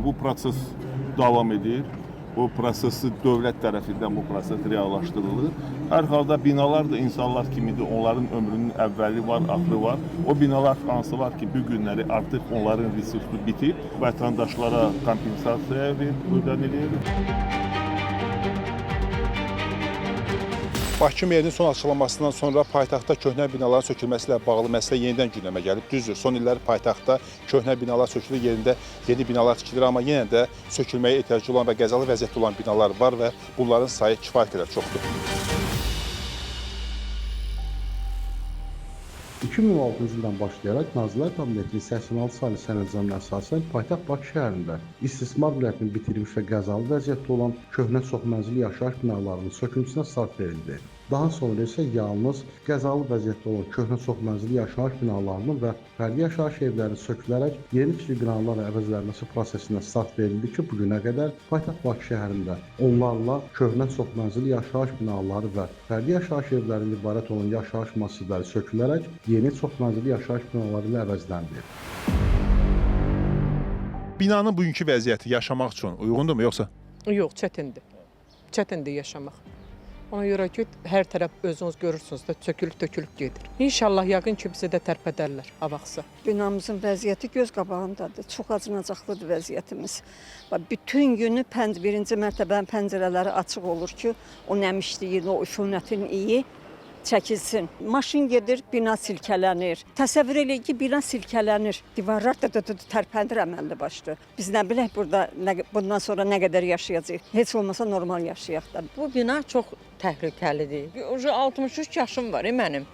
Bu proses davam edir. Bu prosesi dövlət tərəfindən bu proses reallaşdırılır. Hər halda binalar da insanlar kimidir. Onların ömrünün əvvəli var, axırı var. O binalar hansılar ki, bu günləri artıq onların resursu bitib, vətəndaşlara kompensasiya ödənilir. Bakı Merinin son açıqlamasından sonra paytaxtda köhnə binaların sökülməsi ilə bağlı məsələ yenidən gündəmə gəlib. Düzdür, son illər paytaxtda köhnə binalar sökülür, yerində yeni binalar tikilir, amma yenə də sökülməyə ehtiyacı olan və qəzalı vəziyyətdə olan binalar var və bunların sayı kifayət qədər çoxdur. 2016-cı ildən başlayaraq Nazirlər Kabinetinin 86 sayılı sənədnamə əsasən paytaxt Bakı şəhərində istismar müddətini bitirmiş və qəzalı vəziyyətdə olan köhnə çoxmənzilli yaşayış binalarının söküntüsünə start verildi. Daha sonra isə yalnız qəzalı vəziyyətdə olan köhnə çoxmənzilli yaşayış binalarının və fərdi yaşayış evlərinin sökülərək yeni tipli binalarla əvəzlənməsi prosesinə start verildi ki, bugünə qədər paytaxt Bakı şəhərində onlarla köhnə çoxmənzilli yaşayış binaları və fərdi yaşayış evlərindən ibarət olan yaşayış massivləri sökülərək yeni çoxmənzilli yaşayış binaları ilə əvəzləndi. Binanın bugünkü vəziyyəti yaşamaq üçün uyğundurmu, yoxsa? Yox, çətindir. Çətindir yaşamaq. Ona görə ki, hər tərəf özünüz görürsünüz də tökülüb gedir. İnşallah yəqin ki, bizi də tərpədərlər avaqsa. Binamızın vəziyyəti göz qabağındadır. Çox acınacaqlıdır vəziyyətimiz. Bütün günü birinci mərtəbənin pəncərələri açıq olur ki, o nəmişliyin, o üfunətin iyi çəkilsin. Maşın gedir, bina silkələnir. Təsəvvür eləyin ki, bina silkələnir. Divarlar da tərpəndir əməlli başlı. Biz nə bilək burada bundan sonra nə qədər yaşayacağıq. Heç olmasa normal yaşayaq da. Bu bina çox təhlükəlidir. 63 yaşım var mənim.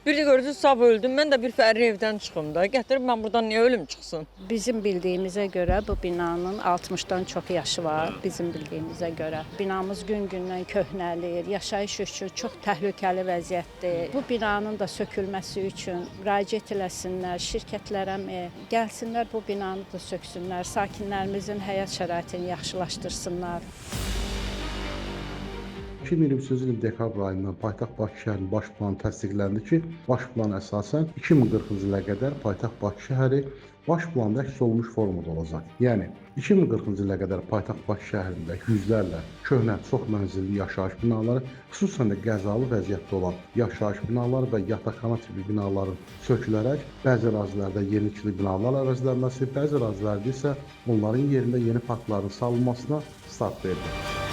Bir də görürsünüz, sağ öldüm. Mən də bir fərri evdən çıxım da. Gətirib mən buradan niyə ölüm çıxsın? Bizim bildiyimizə görə bu binanın 60-dan çox yaşı var. Bizim bildiyimizə görə. Binamız gün-gündən köhnəlir. Yaşayış üçün çox təhlükəli vəziyyətdir. Bu binanın da sökülməsi üçün müraciət eləsinlər, şirkətlərə gəlsinlər, bu binanı da söksünlər. Sakinlərimizin həyat şəraitini yaxşılaşdırsınlar. 2023-cü ilin dekabr ayından paytaxt Bakı şəhərinin baş planı təsdiqləndi ki, baş plan əsasən 2040-cı ilə qədər paytaxt Bakı şəhəri baş planda əks olunmuş formada olacaq. Yəni 2040-cı ilə qədər paytaxt Bakı şəhərində yüzlərlə köhnə çoxmənzilli yaşayış binaları, xüsusən də qəzalı vəziyyətdə olan yaşayış binaları və yataqxana tipli binaların sökülərək bəzi ərazilərdə yeni tikili binalar əvəzlənməsi, bəzi ərazilərdə isə onların yerində yeni parkların salınmasına start verildi.